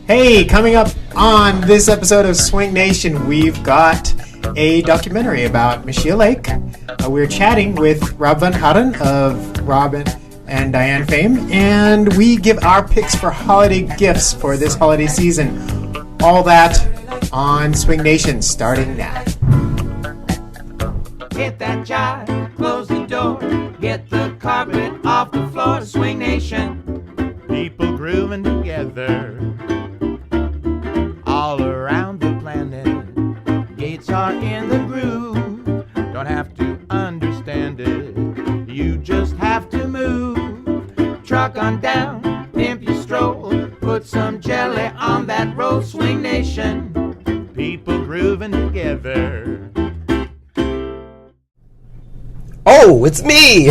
Hey, coming up on this episode of Swing Nation, we've got a documentary about Meschiya Lake. We're chatting with Rob Van Haaren of Robin and Diane fame, and we give our picks for holiday gifts for this holiday season. All that on Swing Nation starting now. Hit that jive, close the door, get the carpet off the floor. Swing Nation. People grooving together all around the planet. Gates are in the groove. Don't have to understand it. You just have to move. Truck on down, pimp your stroll. Put some jelly on that roll. Swing Nation. People grooving together. Oh, it's me!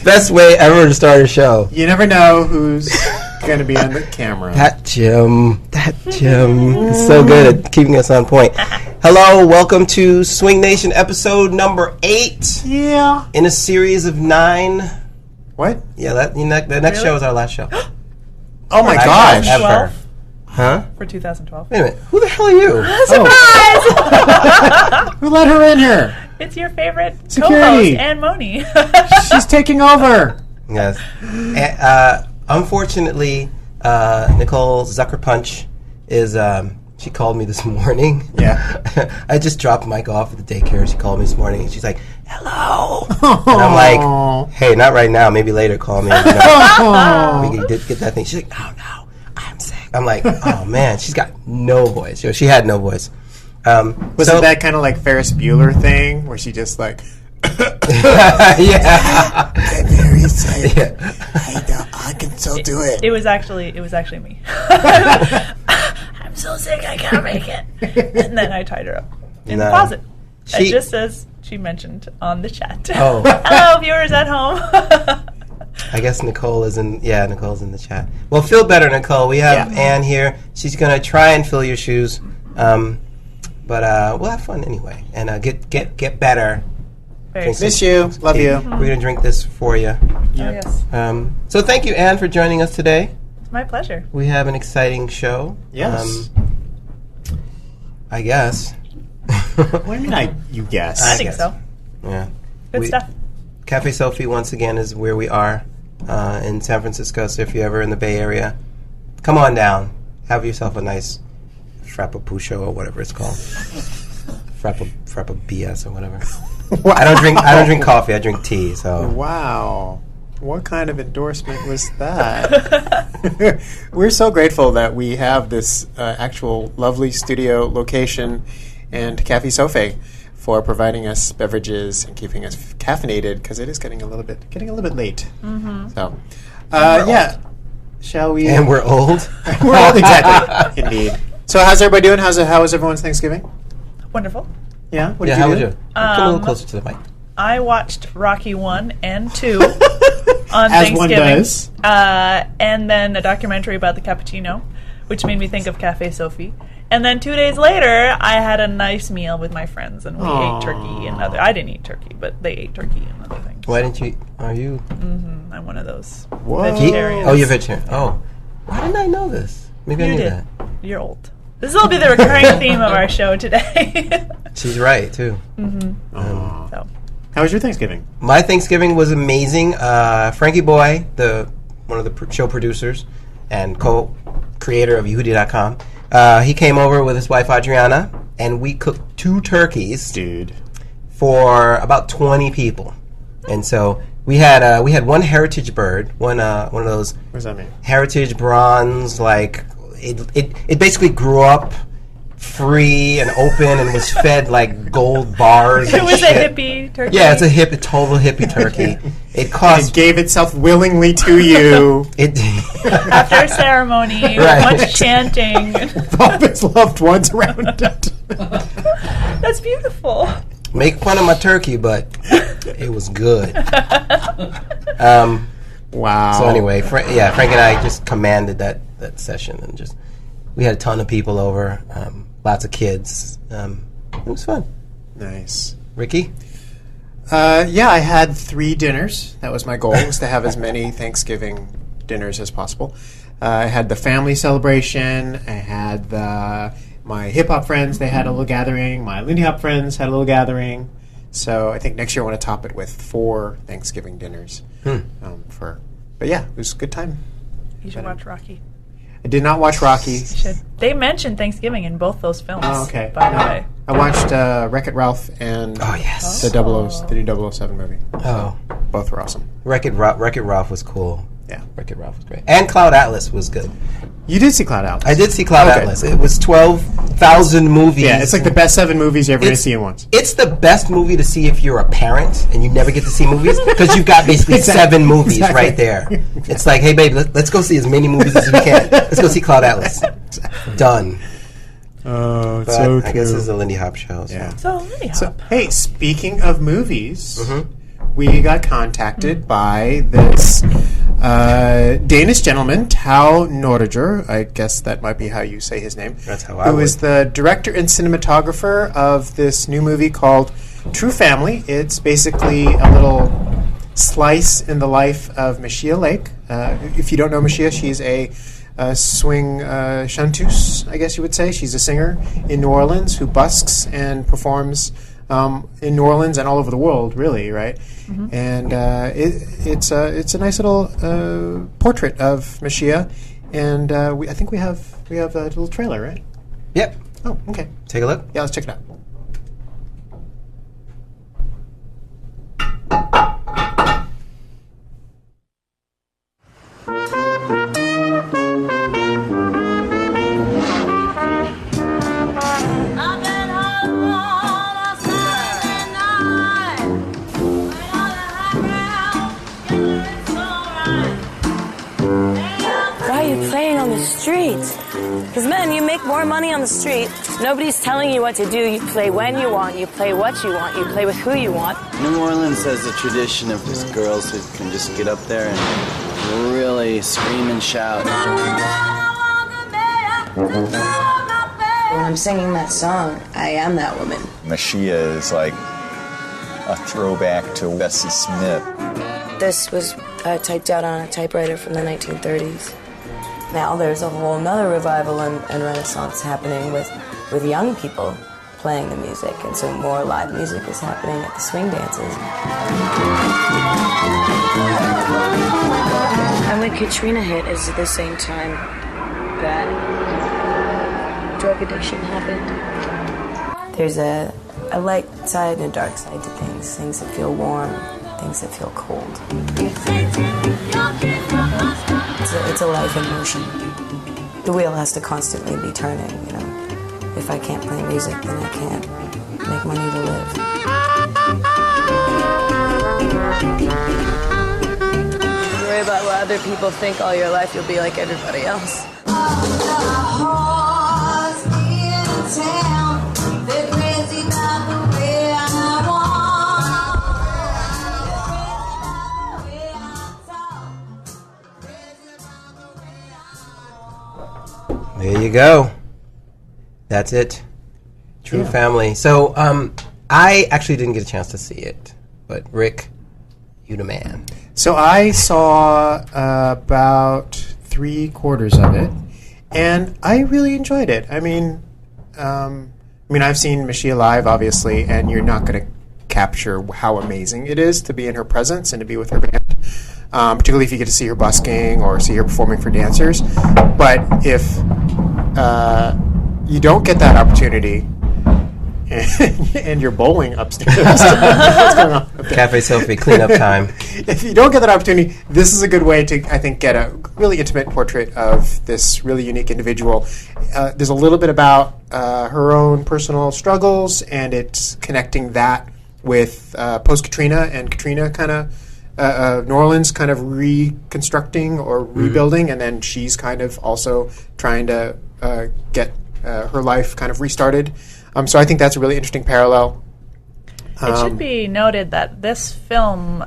Best way ever to start a show. You never know who's going to be on the camera. That Jim is so good at keeping us on point. Hello, welcome to Swing Nation episode number 8. Yeah. In a series of 9. What? Yeah, the next show is our last show. Oh my gosh. Ever. Huh? For 2012. Wait a minute, who the hell are you? Surprise! Who let her in here? It's your favorite Security. co-host, Ann Mony. She's taking over. Yes. Unfortunately, Nicole Zucker Punch is, she called me this morning. Yeah. I just dropped Mike off at the daycare. She called me this morning, and she's like, hello. And I'm like, hey, not right now. Maybe later call me. You know, we can get that thing. She's like, no, I'm sick. I'm like, oh, man, she's got no voice. She had no voice. Was it that kind of like Ferris Bueller thing where she just like... yeah. I'm very excited. Yeah. I can still do it. It was actually me. I'm so sick I can't make it. And then I tied her up in the closet. It just says she mentioned on the chat. Oh. Hello, viewers at home. I guess Nicole's in the chat. Well, feel better, Nicole. We have Ann here. She's going to try and fill your shoes. But we'll have fun anyway. And get better. Miss you. Love you. We're going to drink this for you. Yeah. Oh, yes. So thank you, Ann, for joining us today. It's my pleasure. We have an exciting show. Yes. I guess. What do you mean you guess? I think so. Yeah. Good stuff. Cafe Sophie, once again, is where we are in San Francisco. So if you're ever in the Bay Area, come on down. Have yourself a nice Frappapucho or whatever it's called. Frappa BS or whatever. Wow. I don't drink coffee. I drink tea. So wow, what kind of endorsement was that? We're so grateful that we have this actual lovely studio location and Cafe Sophie for providing us beverages and keeping us caffeinated because it is getting a little bit late. Mm-hmm. So, yeah, shall we? And we're old. We're old, exactly. Indeed. So, how's everybody doing? How was everyone's Thanksgiving? Wonderful. Yeah. What did how you was do? you? Come a little closer to the mic. I watched Rocky 1 and 2 on As Thanksgiving. one does. And then a documentary about the cappuccino, which made me think of Cafe Sophie. And then 2 days later, I had a nice meal with my friends, and we ate turkey and other. I didn't eat turkey, but they ate turkey and other things. Why didn't you? Are you? Mm-hmm, I'm one of those What? vegetarians. Oh, you're vegetarian. Oh, why didn't I know this? Maybe I You knew did. that. You're old. This will be the recurring theme of our show today. She's right too. So. How was your Thanksgiving? My Thanksgiving was amazing. Frankie Boy, one of the show producers and co-creator of Yehoodi.com, he came over with his wife Adriana, and we cooked 2 turkeys, dude, for about 20 people. And so we had one heritage bird, one of those. What does that mean? Heritage bronze, like it basically grew up free and open and was fed like gold bars. It was shit. a hippie turkey. Yeah, it's a total hippie turkey. It cost. It gave itself willingly to you. After a ceremony, Right. much chanting. All of its loved ones around it. That's beautiful. Make fun of my turkey, but it was good. Wow. So anyway, Frank and I just commanded that session, and just we had a ton of people over, lots of kids. It was fun. Nice. Ricky? Yeah, I had 3 dinners. That was my goal, was to have as many Thanksgiving dinners as possible. I had the family celebration. I had my hip-hop friends. They had a little gathering. My Lindy Hop friends had a little gathering. So I think next year I want to top it with 4 Thanksgiving dinners. But yeah, it was a good time. You should watch Rocky. I did not watch Rocky. You should. They mentioned Thanksgiving in both those films. Oh, okay. By the way. I watched Wreck-It Ralph and the new 007 movie. Oh. Both were awesome. Wreck-It Ralph was cool. Yeah. Wreck-It Ralph was great. And Cloud Atlas was good. You did see Cloud Atlas? I did see Cloud Atlas. It was 12,000 movies. Yeah, it's like the best 7 movies you're ever going to see in once. It's the best movie to see if you're a parent and you never get to see movies because you've got basically 7 movies right there. It's like, hey, babe, let's go see as many movies as we can. Let's go see Cloud Atlas. Done. Oh, it's But so I guess this is a Lindy Hop show. So. Yeah. So, Lindy Hop. So, hey, speaking of movies, we got contacted by this Danish gentleman, Tal Nordiger. I guess that might be how you say his name. That's how I would. Who is the director and cinematographer of this new movie called True Family. It's basically a little slice in the life of Meschiya Lake. If you don't know Meschiya, she's a swing chanteuse, I guess you would say. She's a singer in New Orleans who busks and performs in New Orleans and all over the world, really, right? And it's a nice little portrait of Meschiya, and I think we have a little trailer, right? Yep. Oh, okay. Take a look. Yeah, let's check it out. Because, man, you make more money on the street. Nobody's telling you what to do. You play when you want. You play what you want. You play with who you want. New Orleans has a tradition of just girls who can just get up there and really scream and shout. When I'm singing that song, I am that woman. Meschiya is like a throwback to Bessie Smith. This was typed out on a typewriter from the 1930s. Now there's a whole nother revival and renaissance happening with young people playing the music, and so more live music is happening at the swing dances. And when Katrina hit is the same time that drug addiction happened. There's a light side and a dark side to things. Things that feel warm, things that feel cold. It's a life in motion. The wheel has to constantly be turning, you know. If I can't play music, then I can't make money to live. You worry about what other people think all your life, you'll be like everybody else. There you go. That's it. True Family. So, I actually didn't get a chance to see it, but Rick, you the man. So I saw about 3/4 of it, and I really enjoyed it. I mean, I've seen Meschiya live, obviously, and you're not going to capture how amazing it is to be in her presence and to be with her band. Particularly if you get to see her busking or see her performing for dancers. But if you don't get that opportunity and you're bowling upstairs, what's going on? Cafe Sophie, cleanup time. If you don't get that opportunity, this is a good way to, I think, get a really intimate portrait of this really unique individual. There's a little bit about her own personal struggles, and it's connecting that with post-Katrina and Katrina kind of New Orleans kind of reconstructing or rebuilding, and then she's kind of also trying to get her life kind of restarted. So I think that's a really interesting parallel. It should be noted that this film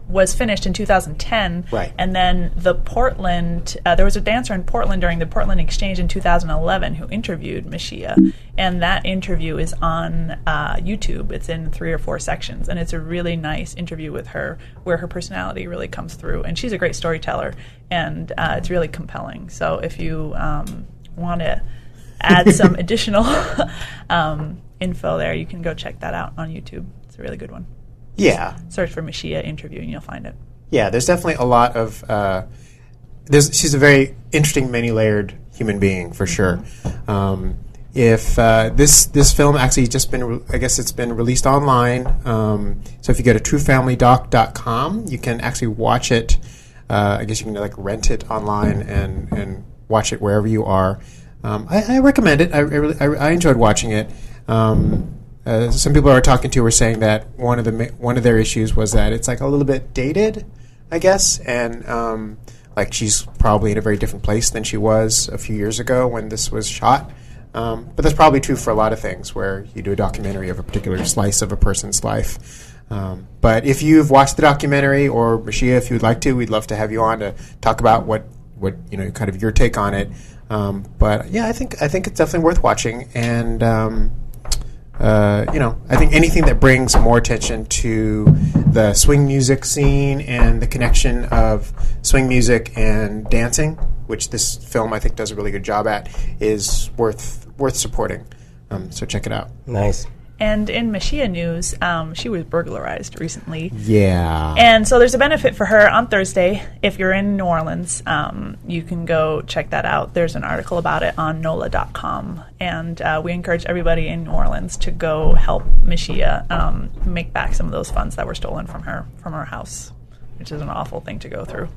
was finished in 2010. Right. And then the Portland, there was a dancer in Portland during the Portland Exchange in 2011 who interviewed Meschiya. And that interview is on YouTube. It's in 3 or 4 sections. And it's a really nice interview with her where her personality really comes through. And she's a great storyteller. And it's really compelling. So if you want to add some additional info there, you can go check that out on YouTube. It's a really good one. Yeah. Search for Meschiya interview and you'll find it. Yeah, there's definitely a lot of... she's a very interesting, many-layered human being, for sure. If this film actually just been... I guess it's been released online. So if you go to truefamilydoc.com, you can actually watch it. I guess you can rent it online and watch it wherever you are. I recommend it. I enjoyed watching it. Some people I were talking to were saying that one of their issues was that it's a little bit dated, I guess, and she's probably in a very different place than she was a few years ago when this was shot. But that's probably true for a lot of things where you do a documentary of a particular slice of a person's life. But if you've watched the documentary, or Meschiya, if you would like to, we'd love to have you on to talk about what kind of your take on it. But yeah, I think it's definitely worth watching, and I think anything that brings more attention to the swing music scene and the connection of swing music and dancing, which this film I think does a really good job at, is worth supporting. So check it out. Nice. And in Meschiya news, she was burglarized recently. Yeah. And so there's a benefit for her on Thursday. If you're in New Orleans, you can go check that out. There's an article about it on NOLA.com. And we encourage everybody in New Orleans to go help Meschiya make back some of those funds that were stolen from her house, which is an awful thing to go through.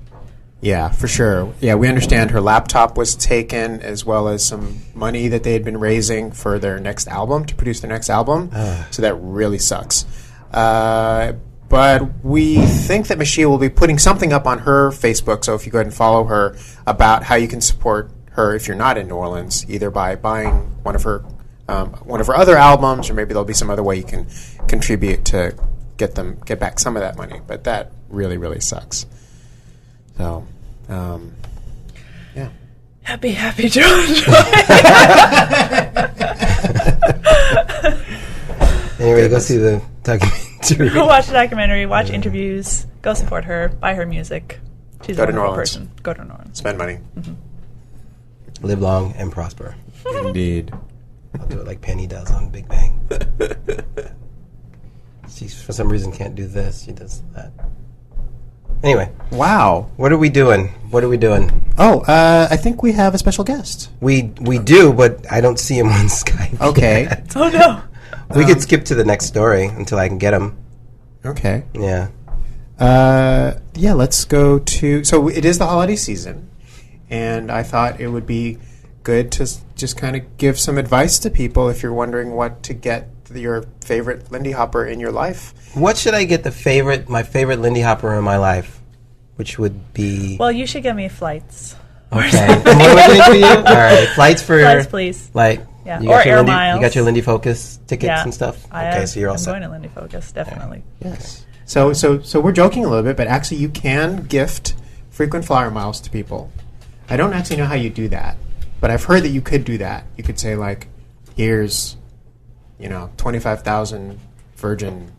Yeah, for sure. Yeah, we understand her laptop was taken, as well as some money that they had been raising for their next album, to produce their next album. So that really sucks. But we think that Meschiya will be putting something up on her Facebook, so if you go ahead and follow her, about how you can support her if you're not in New Orleans, either by buying one of her other albums, or maybe there'll be some other way you can contribute to get back some of that money. But that really, really sucks. So, yeah. Happy George. Anyway, go see the documentary. Go watch the documentary, watch interviews, go support her, buy her music. She's a wonderful person. Go to New Orleans. Spend money. Mm-hmm. Live long and prosper. Indeed. I'll do it like Penny does on Big Bang. She, for some reason, can't do this. She does that. Anyway. Wow. What are we doing? Oh, I think we have a special guest. We do, but I don't see him on Skype. Okay. Yet. Oh, no. We could skip to the next story until I can get him. Okay. Yeah. Yeah, let's go to... So it is the holiday season, and I thought it would be good to just kind of give some advice to people if you're wondering what to get your favorite Lindy Hopper in your life. What should I get my favorite Lindy Hopper in my life? Which would be... Well, you should get me flights. Okay. And what am I getting for you? All right. Flights, please. Yeah. Or air miles. You got your Lindy Focus tickets and stuff? So you're all set. I'm going to Lindy Focus, definitely. Yes. So we're joking a little bit, but actually you can gift frequent flyer miles to people. I don't actually know how you do that, but I've heard that you could do that. You could say, here's... 25,000 Virgin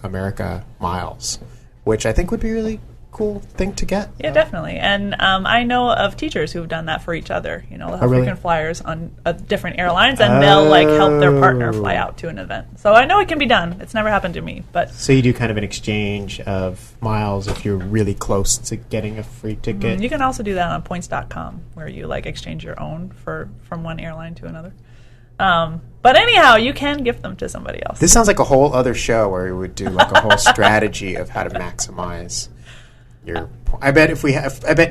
America miles, which I think would be a really cool thing to get. Yeah, definitely. And I know of teachers who've done that for each other. They'll have frequent flyers on different airlines, and they'll help their partner fly out to an event. So I know it can be done. It's never happened to me, but so you do kind of an exchange of miles if you're really close to getting a free ticket. You can also do that on points.com, where you exchange your own from one airline to another. But anyhow, you can gift them to somebody else. This sounds like a whole other show where we would do a whole strategy of how to maximize your. I bet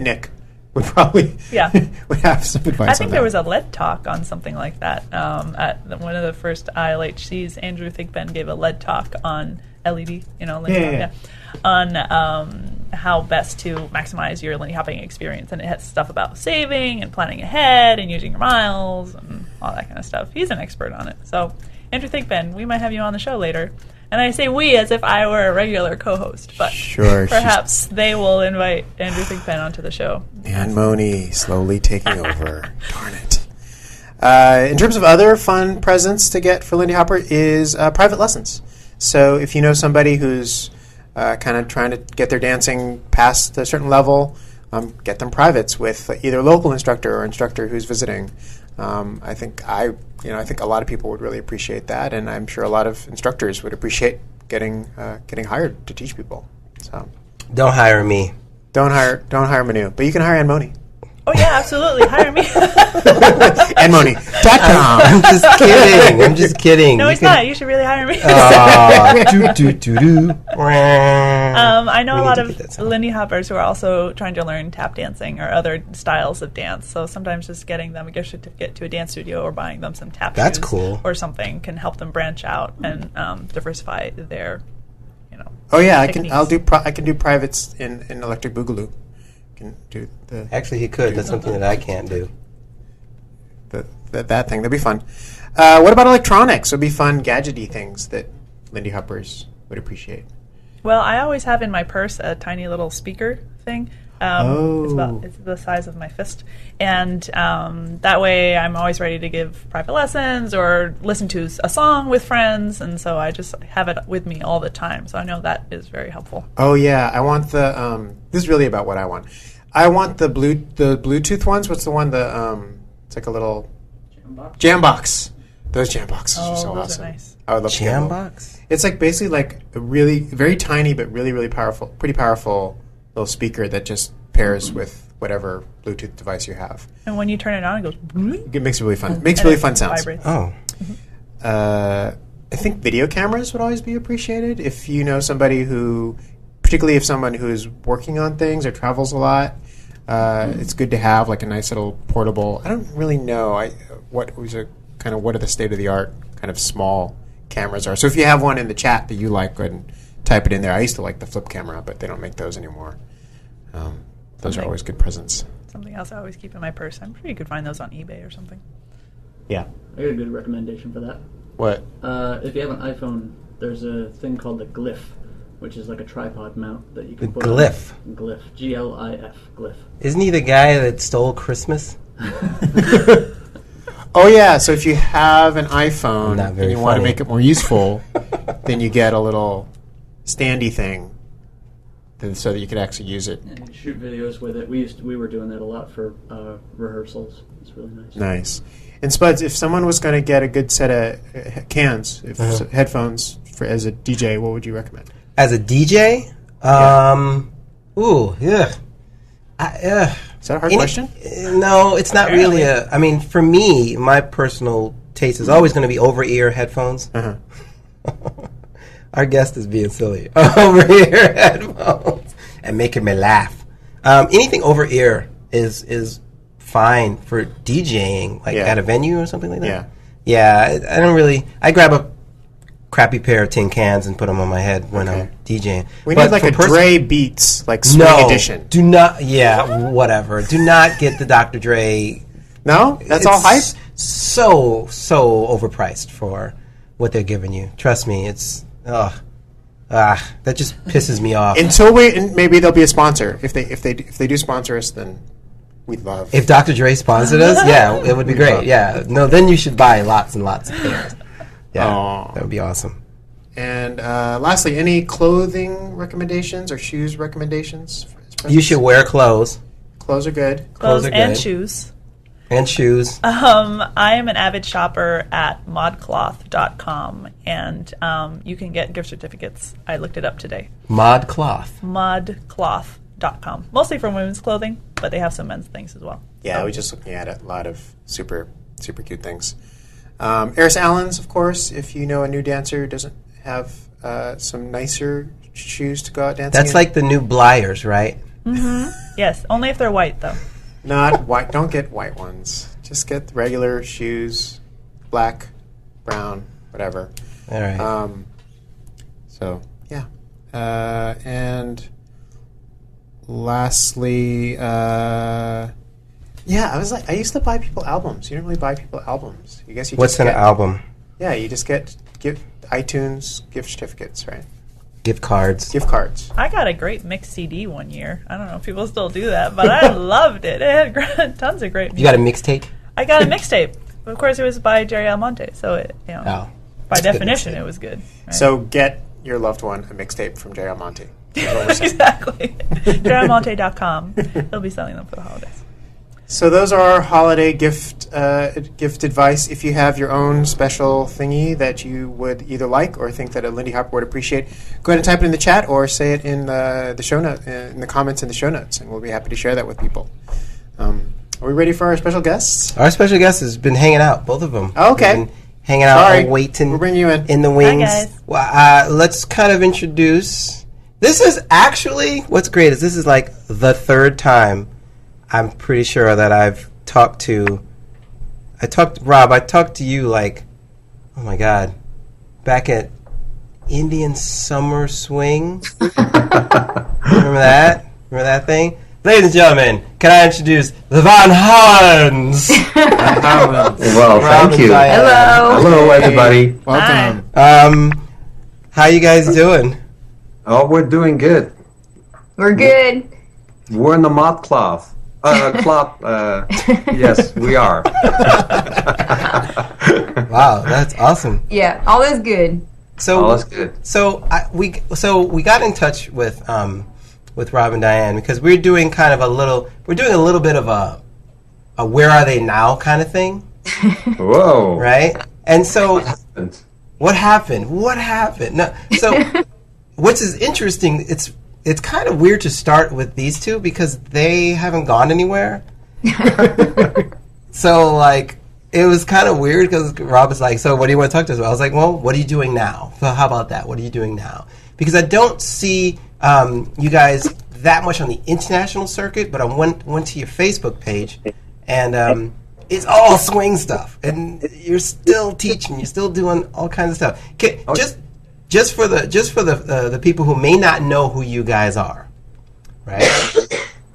Nick would probably would have some advice. I think there was a lead talk on something like that at one of the first ILHCs. Andrew Thigpen gave a lead talk on LED. On how best to maximize your Lindy hopping experience, and it has stuff about saving and planning ahead and using your miles and all that kind of stuff. He's an expert on it. So, Andrew Thigpen, we might have you on the show later And I say we as if I were a regular co-host, but Sure, perhaps they will invite Andrew Thigpen onto the show. Ann Mony slowly taking over. Darn it. In terms of other fun presents to get for Lindy Hopper is private lessons. So if you know somebody who's kind of trying to get their dancing past a certain level, get them privates with either a local instructor or instructor who's visiting. I think a lot of people would really appreciate that, and I'm sure a lot of instructors would appreciate getting hired to teach people. So Don't hire me. don't hire Manu, but you can hire Ann Mony. Oh yeah, absolutely. Hire me. AnnMony.com. I'm just kidding. No, he's not. You should really hire me. I know We a need lot to of get that sound. Lindy Hoppers who are also trying to learn tap dancing or other styles of dance. So sometimes just getting them a gift certificate to a dance studio or buying them some tap That's shoes cool. or something can help them branch out and diversify their, Oh yeah, I techniques. can do privates in Electric Boogaloo. Can do the Actually, he could. That's something that I can't do. that thing. That'd be fun. What about electronics? Would be fun gadgety things that Lindy Hoppers would appreciate. Well, I always have in my purse a tiny little speaker thing. It's the size of my fist, and that way I'm always ready to give private lessons or listen to a song with friends, and so I just have it with me all the time. So I know that is very helpful. Oh yeah, I want the. This is really about what I want. I want the Bluetooth ones. What's the one? It's like a little jam box. Those jam boxes are so those awesome. are nice. I would love to get Jam one. box? It's like basically like a really very tiny but really really powerful, pretty powerful little speaker that just pairs with whatever Bluetooth device you have. And when you turn it on, it goes. It makes it really fun. It makes and really it fun sounds. vibrates. Oh. I think video cameras would always be appreciated if you know somebody who, particularly if someone who's working on things or travels a lot. It's good to have like a nice little portable. I don't really know what are the state of the art kind of small cameras are. So if you have one in the chat that you like, go ahead and type it in there. I used to like the flip camera, but they don't make those anymore. Those are always good presents. Something else I always keep in my purse. I'm sure you could find those on eBay or something. Yeah. I got a good recommendation for that. What? If you have an iPhone, there's a thing called the Glyph, which is like a tripod mount that you can put Glyph? on. Glyph. G-L-I-F. Glyph. Isn't he the guy that stole Christmas? Oh yeah. So if you have an iPhone Not and very you want to funny. make it more useful, then you get a little standy thing, so that you could actually use it. And you can shoot videos with it. We were doing that a lot for rehearsals. It's really nice. Nice. And Spuds, if someone was going to get a good set of headphones as a DJ, what would you recommend? As a DJ? Ooh, yeah. Is that a hard question? No, it's not really I mean, for me, my personal taste is always going to be over-ear headphones. Uh-huh. Our guest is being silly. Over-ear headphones. And making me laugh. Anything over-ear is fine for DJing, like at a venue or something like that. Yeah, I don't really... I grab a crappy pair of tin cans and put them on my head when I'm DJing. We need like a Dre Beats, like Swing Edition. Do not... Yeah, whatever. Do not get the Dr. Dre... No? That's all hype? So overpriced for what they're giving you. Trust me, it's... that just pisses me off. Until maybe there'll be a sponsor. If they do sponsor us, then we'd love. If Dr. Dre sponsored us, yeah, it would be great. Yeah, no, then you should buy lots and lots of pairs. Yeah, that would be awesome. And lastly, any clothing recommendations or shoes recommendations? You should wear clothes. Clothes are good. Clothes are and good. shoes. And shoes. I am an avid shopper at modcloth.com, and you can get gift certificates. I looked it up today. Modcloth. Modcloth.com. Mostly for women's clothing, but they have some men's things as well. Yeah, we're just looking at a lot of super cute things. Eris Allen's, of course, if you know a new dancer who doesn't have some nicer shoes to go out dancing That's in. like the new Blyers, right? Mm-hmm. Yes, only if they're white, though. Not white. Don't get white ones. Just get the regular shoes, black, brown, whatever. All right. So yeah, and lastly, I used to buy people albums. You don't really buy people albums. You guess you. What's just an get, album? Yeah, you just get iTunes gift certificates, right? Gift cards. Gift cards. I got a great mix CD one year. I don't know if people still do that, but I loved it. It had tons of great music. You got a mixtape? I got a mixtape. Of course, it was by Jerry Almonte, so it, by definition, it was good. Right? So get your loved one a mixtape from Jerry Almonte. Exactly. JerryAlmonte.com. They'll be selling them for the holidays. So those are our holiday gift advice. If you have your own special thingy that you would either like or think that a Lindy Hop would appreciate, go ahead and type it in the chat or say it in the show note, in the comments in the show notes, and we'll be happy to share that with people. Are we ready for our special guests? Our special guest has been hanging out, both of them. Oh, okay. Been hanging out and waiting. We'll bring you in the wings. Hi, guys. Well, let's kind of introduce. This is actually, what's great is this is like the third time I'm pretty sure that I've talked to, Rob, I talked to you like, oh my God, back at Indian Summer Swing. Remember that? Remember that thing? Ladies and gentlemen, can I introduce the Van Haarens? Well, thank you. Hello. Hello, everybody. Welcome. How you guys doing? Oh, we're doing good. We're good. We're in the mod cloth. Yes, we are. Wow, that's awesome. Yeah, all is good. So all is good. So we got in touch with Rob and Diane because we're doing a little bit of a where are they now kind of thing. Whoa! Right? And so what happened? No, so which is interesting. It's kind of weird to start with these two because they haven't gone anywhere. So, like, it was kind of weird because Rob was like, so what do you want to talk to us about? I was like, well, what are you doing now? So how about that? What are you doing now? Because I don't see you guys that much on the international circuit, but I went to your Facebook page, and it's all swing stuff. And you're still teaching. You're still doing all kinds of stuff. Just for the people who may not know who you guys are, right?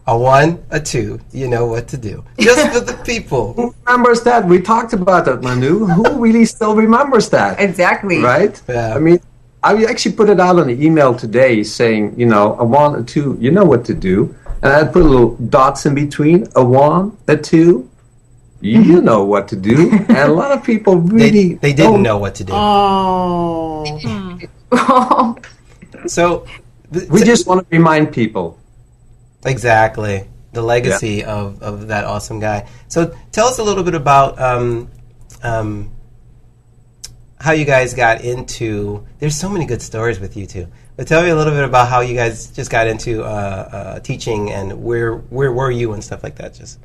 A 1, a 2, you know what to do. Just for the people. Who remembers that? We talked about that, Manu. Who really still remembers that? Exactly. Right? Yeah. I mean, I actually put it out on the email today saying, a 1, a 2, you know what to do. And I put little dots in between. A 1, a 2. You know what to do, and a lot of people really they didn't know what to do. Oh. So we just want to remind people. Exactly. The legacy of that awesome guy. So tell us a little bit about how you guys got into, there's so many good stories with you two, but tell me a little bit about how you guys just got into teaching and where were you and stuff like that. Just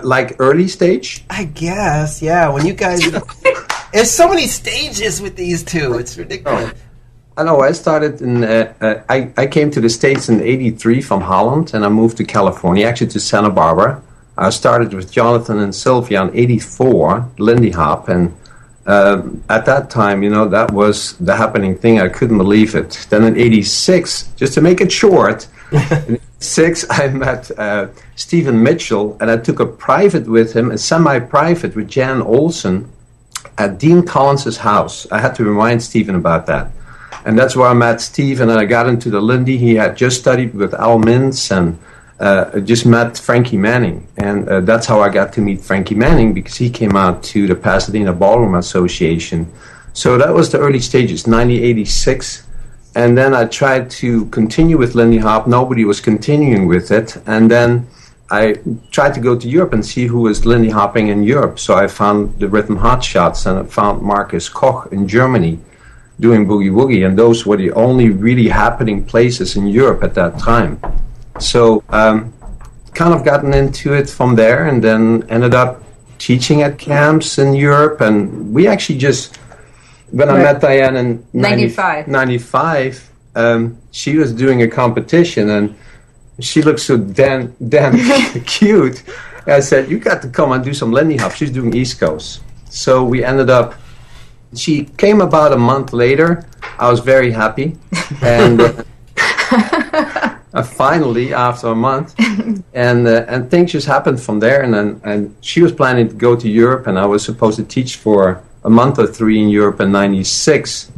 like early stage? I guess, yeah. When you guys, there's so many stages with these two. It's ridiculous. I know. I started in. I came to the States in '83 from Holland, and I moved to California, actually to Santa Barbara. I started with Jonathan and Sylvia in '84, Lindy Hop, and at that time, that was the happening thing. I couldn't believe it. Then in '86, just to make it short. In '86, I met Stephen Mitchell, and I took a private with him, a semi-private with Jan Olsen at Dean Collins's house. I had to remind Stephen about that. And that's where I met Stephen, and I got into the Lindy. He had just studied with Al Mintz and just met Frankie Manning. And that's how I got to meet Frankie Manning, because he came out to the Pasadena Ballroom Association. So that was the early stages, 1986. And then I tried to continue with Lindy Hop. Nobody was continuing with it. And then I tried to go to Europe and see who was Lindy Hopping in Europe. So I found the Rhythm Hotshots, and I found Marcus Koch in Germany doing Boogie Woogie. And those were the only really happening places in Europe at that time. So kind of gotten into it from there, and then ended up teaching at camps in Europe. And we actually just... When I met Diane in 95, she was doing a competition, and she looked so damn cute. I said, you got to come and do some Lindy Hop. She's doing East Coast. So we ended up, she came about a month later. I was very happy. And finally, after a month, and things just happened from there. And she was planning to go to Europe, and I was supposed to teach for a month or 3 in Europe in '96.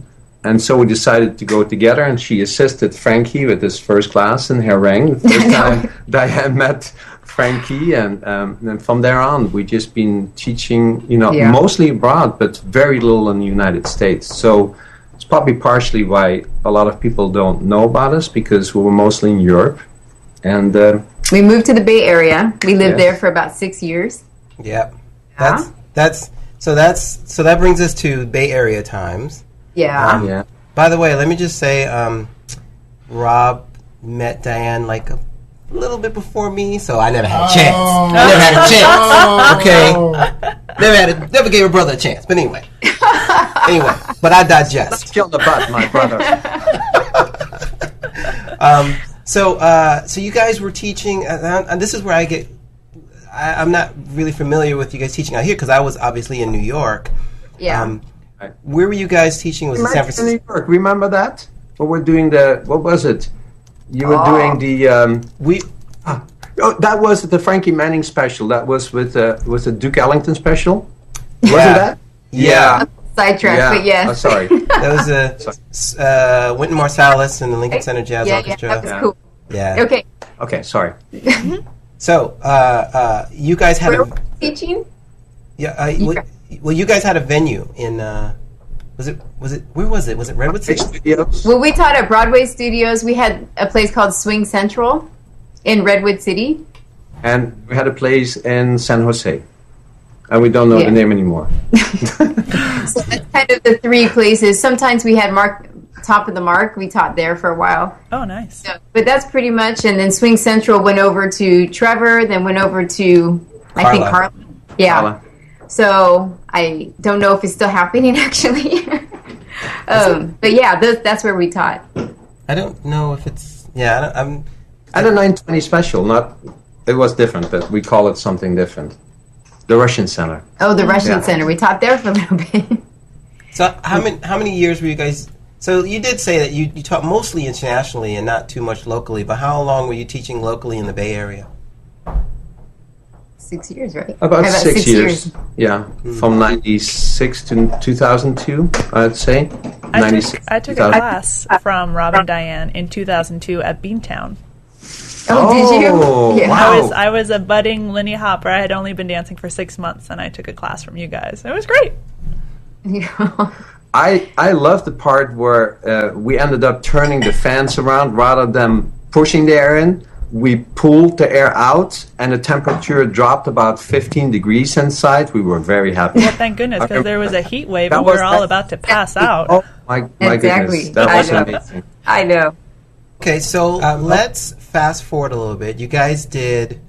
And so we decided to go together, and she assisted Frankie with his first class in Haaren. The first time Diane met Frankie, and from there on, we've just been teaching, mostly abroad, but very little in the United States. So it's probably partially why a lot of people don't know about us, because we were mostly in Europe. And we moved to the Bay Area. We lived there for about 6 years. Yep. So that brings us to Bay Area times. Yeah. By the way, let me just say, Rob met Diane like a little bit before me, so I never had a chance. Okay, never gave her brother a chance. But anyway, but I digest. Let's kill the butt, my brother. So you guys were teaching, and this is where I'm not really familiar with you guys teaching out here because I was obviously in New York. Yeah. Where were you guys teaching? Was it San Francisco? New York. Remember that? What doing what was it? You were doing the that was the Frankie Manning special. That was with the Duke Ellington special. Wasn't that? Yeah. Sidetrack, but yes. Oh, sorry. That was Wynton Marsalis and the Lincoln Center Jazz Orchestra. Yeah, that was cool. Yeah. Okay, sorry. So, you guys had teaching? Yeah. Well, you guys had a venue in. Was it? Where was it? Was it Redwood City? Studios. Well, we taught at Broadway Studios. We had a place called Swing Central in Redwood City. And we had a place in San Jose. And we don't know the name anymore. So that's kind of the 3 places. Sometimes we had Top of the Mark. We taught there for a while. Oh, nice. So, but that's pretty much. And then Swing Central went over to Trevor, then went over to, I think, Carla. Yeah. Carla. So I don't know if it's still happening, actually. But yeah, that's where we taught. I don't know if it's... Yeah, I'm... At a 920 special, it was different, but we call it something different. The Russian Center. Oh, the Russian Center. We taught there for a little bit. So how many years were you guys... So you did say that you taught mostly internationally and not too much locally, but how long were you teaching locally in the Bay Area? 6 years, right? About 6 years. Yeah, from '96 to 2002, I'd say. I took a class from Rob and Diane in 2002 at Beantown. Oh, did you? Yeah. Wow. I was a budding Lindy Hop. I had only been dancing for 6 months, and I took a class from you guys. It was great. I love the part where we ended up turning the fans around rather than pushing the air in. We pulled the air out, and the temperature dropped about 15 degrees inside. We were very happy. Well, thank goodness, because there was a heat wave, and we were all about to pass out. Oh, my goodness. That was amazing. I know. Okay, so let's fast forward a little bit. You guys did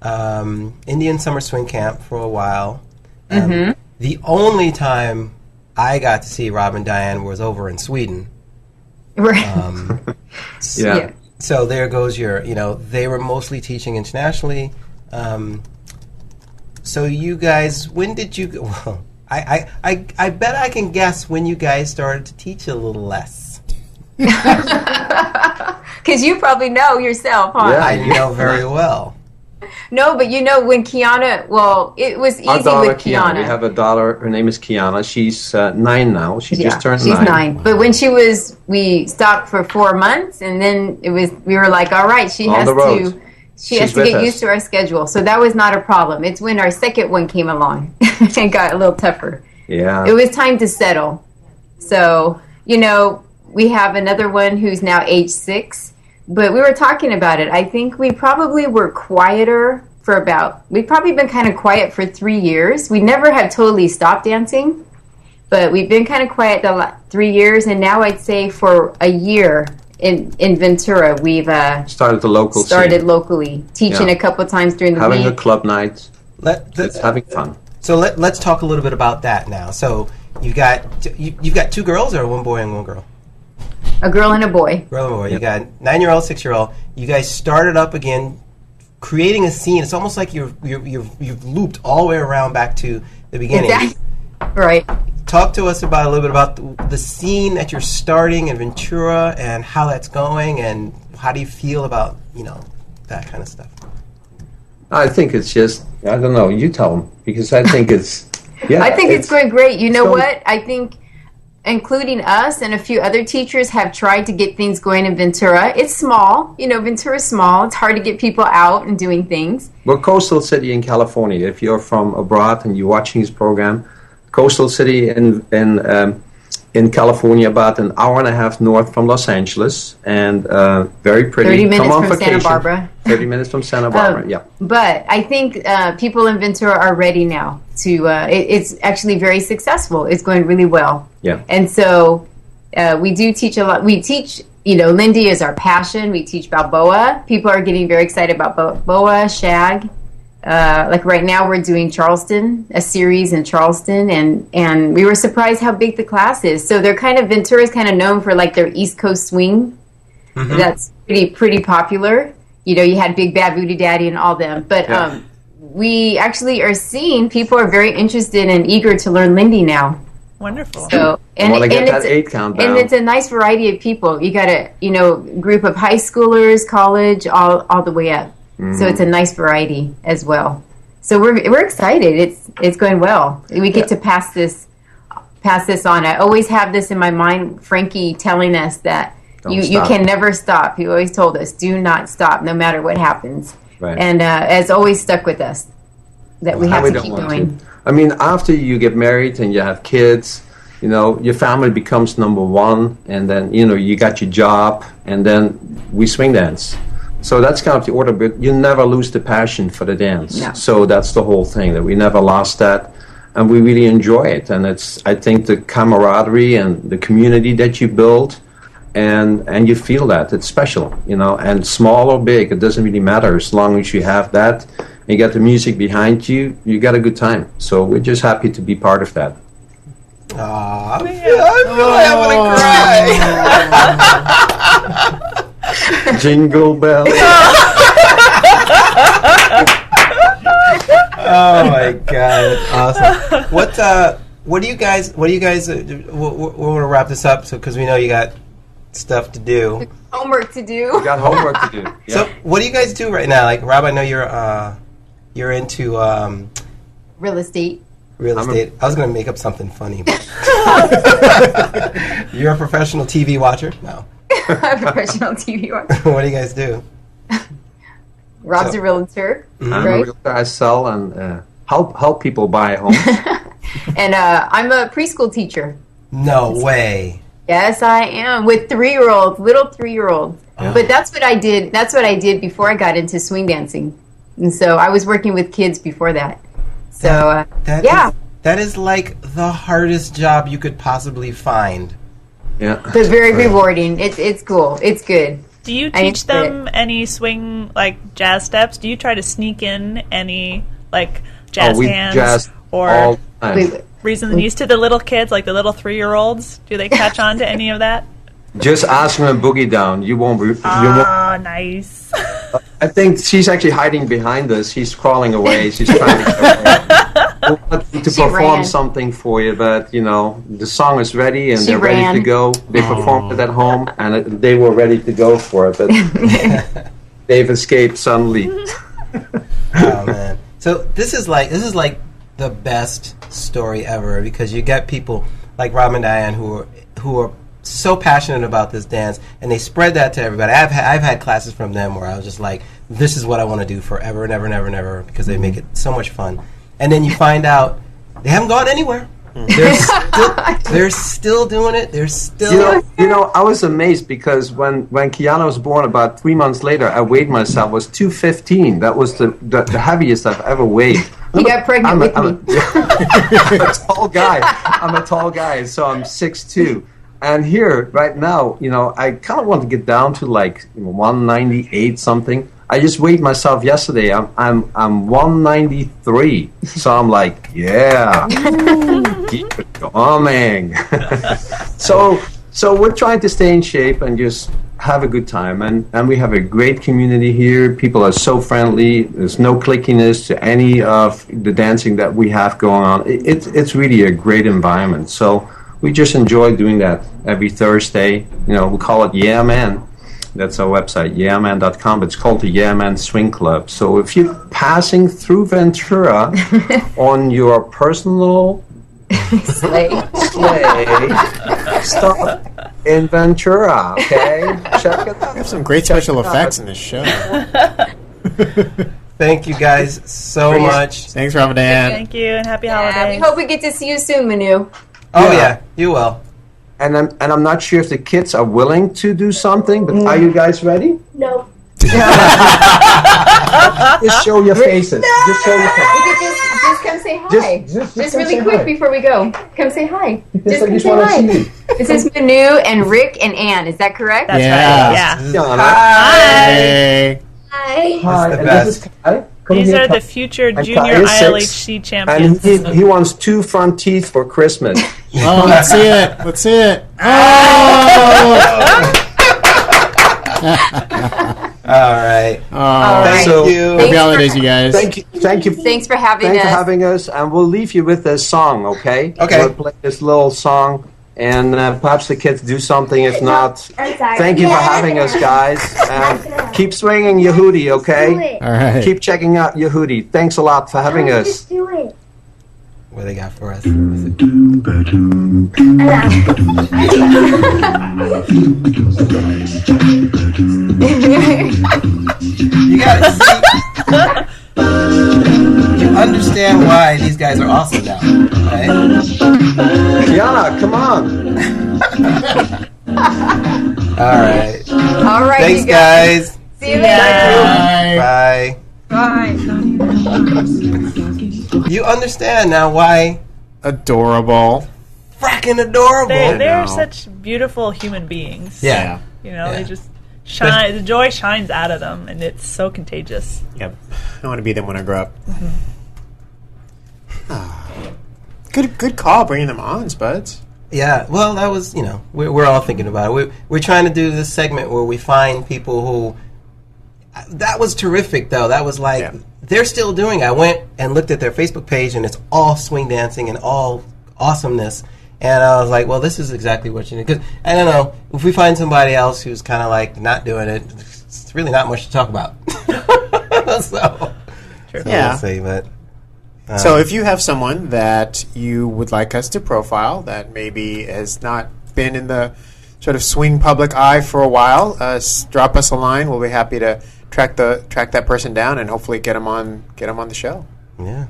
Indian Summer Swing Camp for a while. The only time I got to see Rob and Diane was over in Sweden. Right. Yeah. So there goes they were mostly teaching internationally. So you guys, when did you, well, I bet I can guess when you guys started to teach a little less. Because you probably know yourself, huh? Yeah, I know very well. No, but when Kiana, it was easy with Kiana. We have a daughter, her name is Kiana. She's 9 now. She just turned 9. She's 9. But when we stopped for 4 months, and then we were like, all right, she has to get used to our schedule. So that was not a problem. It's when our second one came along and got a little tougher. Yeah. It was time to settle. So, we have another one who's now age 6. But we were talking about it. I think we probably were quieter we've probably been kind of quiet for 3 years. We never have totally stopped dancing, but we've been kind of quiet the 3 years. And now I'd say for a year in Ventura, we've started locally, teaching a couple times during the week. Having a club night. Having fun. So let's talk a little bit about that now. So you've got 2 girls or 1 boy and 1 girl? A girl and a boy. Girl and a boy. Yep. You got 9-year-old, 6-year-old. You guys started up again, creating a scene. It's almost like you've looped all the way around back to the beginning. Exactly. Right. Talk to us a little bit about the scene that you're starting in Ventura and how that's going, and how do you feel about that kind of stuff. I think it's just, I don't know. You tell them, because I think it's Yeah, I think it's going great. You know going- what? I think including us and a few other teachers have tried to get things going in Ventura. It's small. Ventura's small. It's hard to get people out and doing things. We're coastal city in California. If you're from abroad and you're watching this program, coastal city in California, about an hour and a half north from Los Angeles, and very pretty. 30 minutes Come on from Santa vacation. Barbara. 30 minutes from Santa Barbara, yeah. But I think people in Ventura are ready now to. It's actually very successful. It's going really well. Yeah. And so we do teach a lot. We teach. Lindy is our passion. We teach Balboa. People are getting very excited about Balboa, shag. Like right now we're doing Charleston, a series in Charleston, and we were surprised how big the class is. So they're Ventura's kind of known for like their East Coast swing. Mm-hmm. That's pretty popular. You had Big Bad Booty Daddy and all them. But we actually are seeing people are very interested and eager to learn Lindy now. Wonderful. So I want to get that 8 count down. And it's a nice variety of people. You got a group of high schoolers, college, all the way up. So it's a nice variety as well. So we're excited. It's going well. We get to pass this on. I always have this in my mind. Frankie telling us that you can never stop. He always told us, do not stop, no matter what happens. Right. And it's always stuck with us that we have to keep going. I mean, after you get married and you have kids, your family becomes number one, and then you got your job, and then we swing dance. So that's kind of the order, but you never lose the passion for the dance. No. So that's the whole thing, that we never lost that, and we really enjoy it. And I think the camaraderie and the community that you build, and you feel that it's special, and small or big, it doesn't really matter as long as you have that. And you got the music behind you, you got a good time. So we're just happy to be part of that. Aw, I feel like I'm gonna cry. Jingle bells. Oh my god, awesome! What do you guys? We're gonna wrap this up, because we know you got stuff to do. Homework to do. We got homework to do. Yeah. So, what do you guys do right now? Like, Rob, I know you're into real estate. I was gonna make up something funny. But you're a professional TV watcher? No. Professional TV watcher. What do you guys do? Rob's a realtor. I'm a realtor. I sell and help people buy homes. And I'm a preschool teacher. No way. Yes, I am, with 3-year-olds, little 3-year-olds. Oh. But that's what I did. That's what I did before I got into swing dancing, and so I was working with kids before that. So that is like the hardest job you could possibly find. Yeah, but very rewarding. It's cool. It's good. Do you teach them any swing, like jazz steps? Do you try to sneak in any like jazz hands or reason the knees to the little kids, like the little 3-year-olds? Do they catch on to any of that? Just ask them a boogie down. You won't. Nice. I think she's actually hiding behind us. She's crawling away. She's trying to get away. To perform something for you, but the song is ready and they're ready to go. They performed it at home and they were ready to go for it, but they've escaped suddenly. Oh man! So this is like the best story ever, because you get people like Rob and Diane who are so passionate about this dance, and they spread that to everybody. I've had classes from them where I was just like, this is what I want to do forever and ever and ever and ever, because they make it so much fun. And then you find out they haven't gone anywhere. They're still doing it. They're still. I was amazed because when Kiana was born, about 3 months later, I weighed myself was 215. That was the heaviest I've ever weighed. You got pregnant with me. I'm a tall guy. I'm a tall guy, so I'm 6'2". And here, right now, I kind of want to get down to like 198 something. I just weighed myself yesterday. I'm 193. So I'm like, yeah, keep it going. So we're trying to stay in shape and just have a good time. And we have a great community here. People are so friendly. There's no clickiness to any of the dancing that we have going on. It's really a great environment. So we just enjoy doing that every Thursday. We call it Yeah Man. That's our website, yeahman.com. It's called the Yeah Man Swing Club. So if you're passing through Ventura on your personal Slay. Stop in Ventura, okay? Check it out. We have some great special effects in this show. Thank you guys so much. Thanks, Ramadan. Thank you, and happy Yeah, holidays. we hope we get to see you soon, Manu. Oh yeah, you will. And I'm not sure if the kids are willing to do something, but are you guys ready? No. Just show your faces. Just show your faces. You could just come say hi. Just come really say quick hi. before we go. Come say hi. Just I come just say wanna hi. see you. This is Manu and Rick and Ann. Is that correct? That's Yeah. right. Yeah. Yana. Hey. Hi. Hi. the And best. this is Kai. Come These here, are Kai. the future And junior Kai is 6, ILHC champions. And he wants 2 front teeth for Christmas. Oh, let's see it. Let's see it. Oh! All right. Thank So- you. Happy holidays, you guys. Thank you. Thanks for having Thanks us. for having us, and we'll leave you with this song, okay? Okay. We'll play this little song, and perhaps the kids do something. If not, I'm sorry. thank you for having us, guys. And keep swinging Yehoodi, okay? All right. Keep checking out Yehoodi. Thanks a lot for having us. Just do it. What they got for us? You got it. You understand why these guys are awesome now, right? Yana, come on. All right. All right, Thanks, you guys. guys. See you later. Bye. Bye. You understand now why Adorable. fracking adorable. They're know. such beautiful human beings. Yeah. You know, Yeah. they just shine. The joy shines out of them, and it's so contagious. Yep. I want to be them when I grow up. Ah. Good call bringing them on, Spuds. Yeah, well, that was, we're all thinking about it. We're trying to do this segment where we find people who... That was terrific, though. That was like, they're still doing it. I went and looked at their Facebook page, and it's all swing dancing and all awesomeness. And I was like, well, this is exactly what you need. Because, I don't know, if we find somebody else who's kind of like not doing it, it's really not much to talk about. So, Yeah. we'll see, but... So if you have someone that you would like us to profile that maybe has not been in the sort of swing public eye for a while, drop us a line. We'll be happy to track that person down and hopefully get them on the show. Yeah.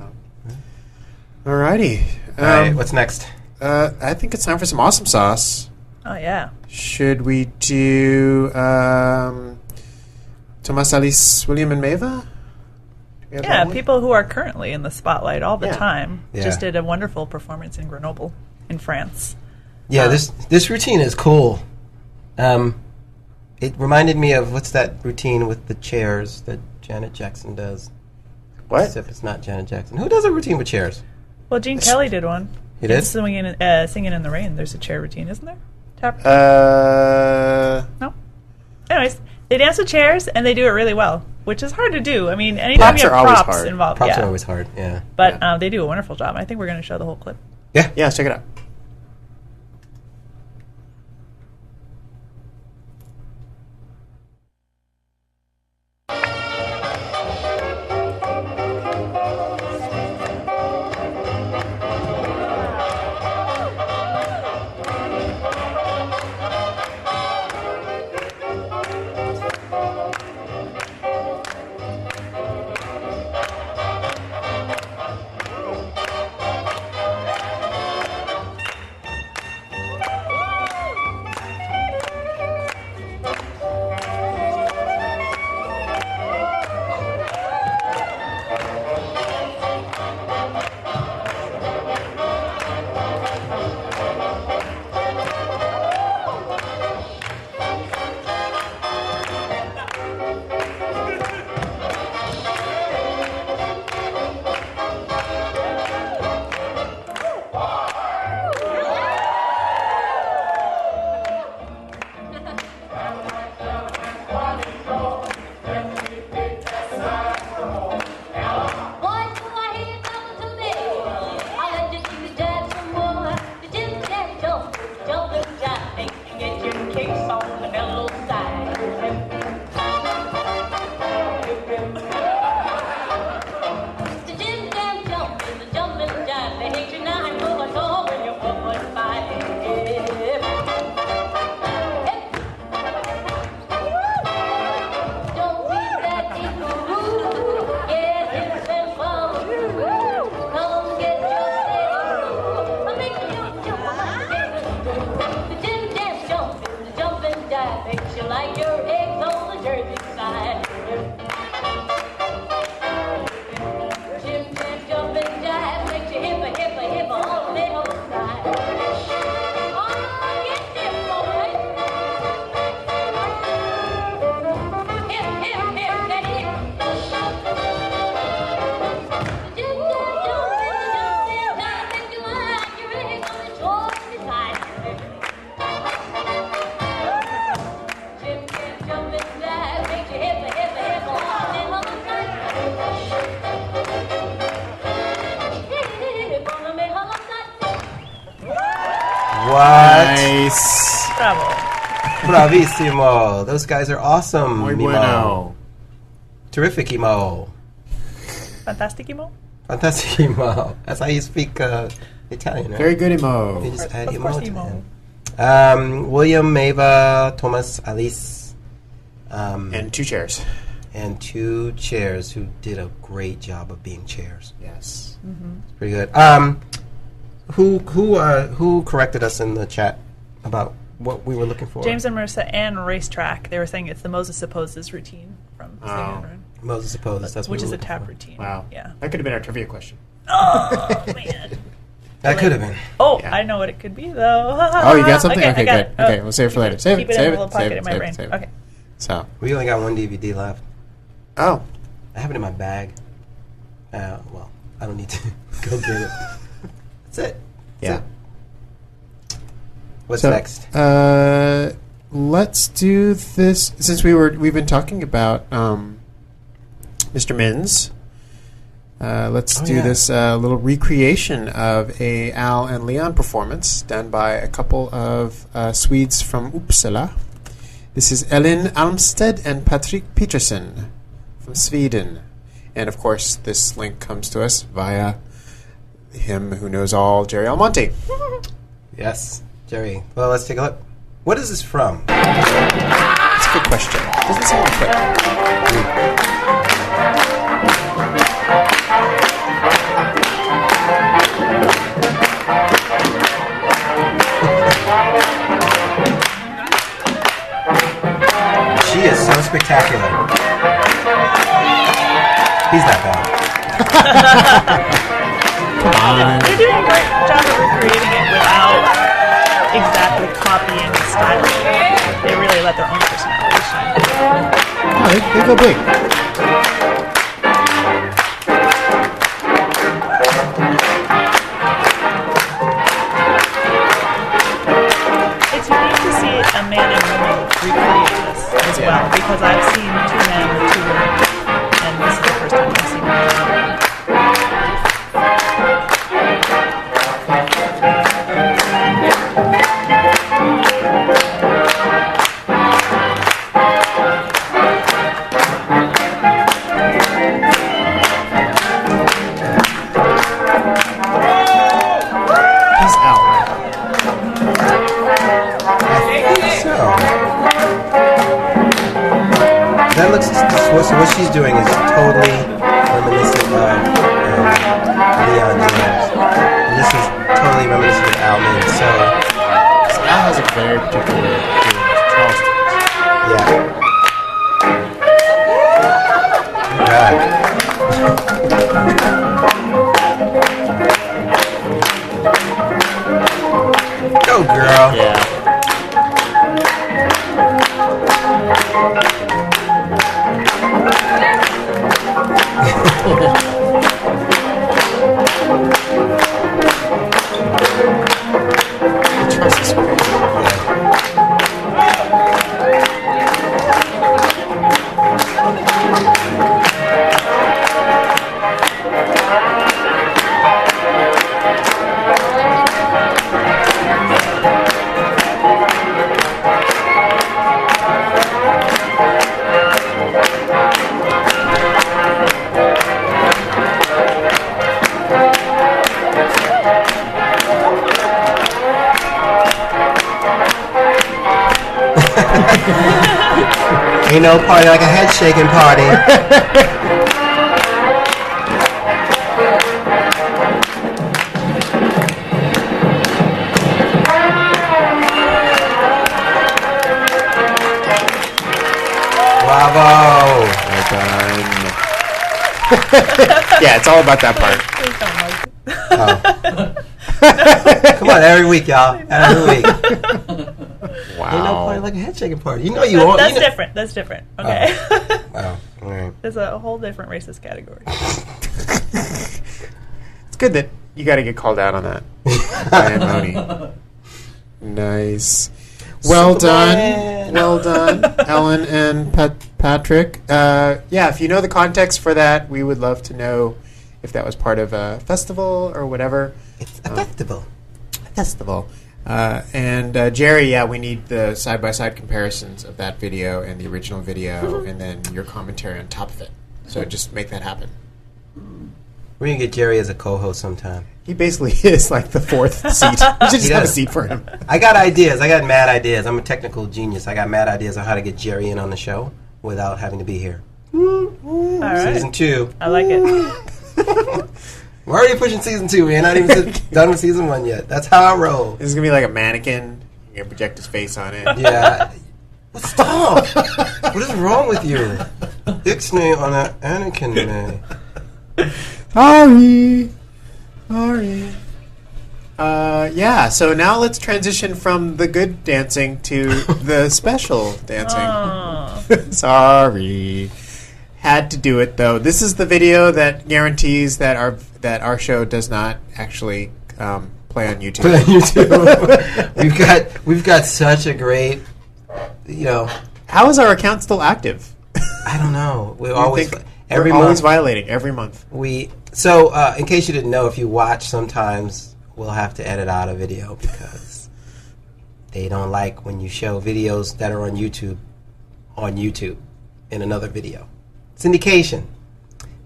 Alrighty. All right, what's next? I think it's time for some awesome sauce. Oh yeah. Should we do Tomas Alice, William, and Maeva? Yeah, people who are currently in the spotlight all the time Yeah. just did a wonderful performance in Grenoble, in France. Yeah, this routine is cool. It reminded me of what's that routine with the chairs that Janet Jackson does? What? Except it's not Janet Jackson. Who does a routine with chairs? Well, Gene Kelly did one. He did? Singing in the Rain. There's a chair routine, isn't there? No. Anyways, they dance with chairs and they do it really well, which is hard to do. I mean, anytime Props you have are always props hard. involved, Props yeah. are always hard, yeah. But they do a wonderful job. I think we're going to show the whole clip. Yeah. Yeah, let's check it out. Nice. Bravo. Bravissimo. Those guys are awesome. Muy Mimo. bueno. Terrific-imo. Fantastico. Fantastico. That's how you speak Italian, right? Very good, Imo. You just add Of imo course, to Imo. it. William, Mava, Thomas, Alice. And 2 chairs. And 2 chairs who did a great job of being chairs. Yes. It's pretty good. Who corrected us in the chat about what we were looking for? James and Marissa and Racetrack. They were saying it's the Moses Supposes routine from Singing and Run. Moses Supposes. That's which what is we a were tap looking routine. Wow. Yeah. That could have been our trivia question. Oh man. That could have been. Oh, Yeah. I know what it could be though. Oh, you got something? Okay, Okay, I got good. it. Okay, we'll save it for later. Save keep it, it save in a it, little save pocket it, in my save it, brain. save it. Okay. So, We only got 1 DVD left. oh, I have it in my bag. Well, I don't need to go get it. That's it. yeah. What's So, next? Let's do this since we've been talking about Mr. Mins. Let's do this little recreation of a Al and Leon performance done by a couple of Swedes from Uppsala. This is Elin Almsted and Patrick Peterson from Sweden. And of course, this link comes to us via him who knows all, Jerry Almonte. Yes, Jerry. Well, let's take a look. What is this from? That's a good question. Doesn't sound like it. She is so spectacular. He's not bad. Come on. They're doing a great job of recreating it without exactly copying the style. They really let their own personality shine. Oh, they go big. It's unique to see a man and woman recreate this as well, because I've seen 2 men or 2 women, and this is the first time I've seen it. He's out, right? So that looks. So what she's doing is totally reminiscent of Leon James. And this is totally reminiscent of Al Min. So Al has a very particular way of doing Charleston. yeah. Go, girl. Yeah. The trust is great. Ain't no party like a head shaking party. Bravo. Well done. Yeah, it's all about that part. Come on, every week, y'all. Every week. Wow. Ain't no party like a head shaking party. You know you want. That's you know. different. That's different. Okay. Wow. All right. There's a whole different racist category. It's good that you got to get called out on that. Ann Mony. Nice. Well Superman. done. Well done, Ellen and Patrick. Yeah, if you know the context for that, we would love to know if that was part of a festival or whatever. It's a festival. Festival. And Jerry, we need the side-by-side comparisons of that video and the original video, and then your commentary on top of it. So just make that happen. We're going to get Jerry as a co-host sometime. He basically is like the fourth seat. We should just have a seat for him. I got ideas. I got mad ideas. I'm a technical genius. I got mad ideas on how to get Jerry in on the show without having to be here. All right. Season 2. I like it. We're already pushing Season 2. We're not even done with Season 1 yet. That's how I roll. This is going to be like a mannequin. You're going to project his face on it. Yeah. Stop! What is wrong with you? Ixnay on an Anakin, man. Sorry. So now let's transition from the good dancing to the special dancing. Sorry. Had to do it, though. This is the video that guarantees that our show does not actually play on YouTube. Play on YouTube. We've got such a great, How is our account still active? I don't know. We're always violating every month. So, in case you didn't know, if you watch, sometimes we'll have to edit out a video because they don't like when you show videos that are on YouTube in another video. Syndication.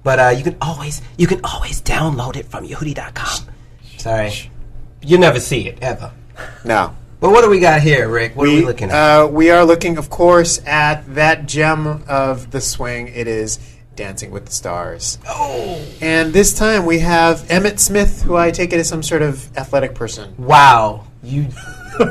But you can always download it from Yehoodi.com. Sorry. You never see it, ever. No. But what do we got here, Rick? What are we looking at? We are looking, of course, at that gem of the swing. It is Dancing with the Stars. Oh! And this time we have Emmett Smith, who I take it is some sort of athletic person. Wow. You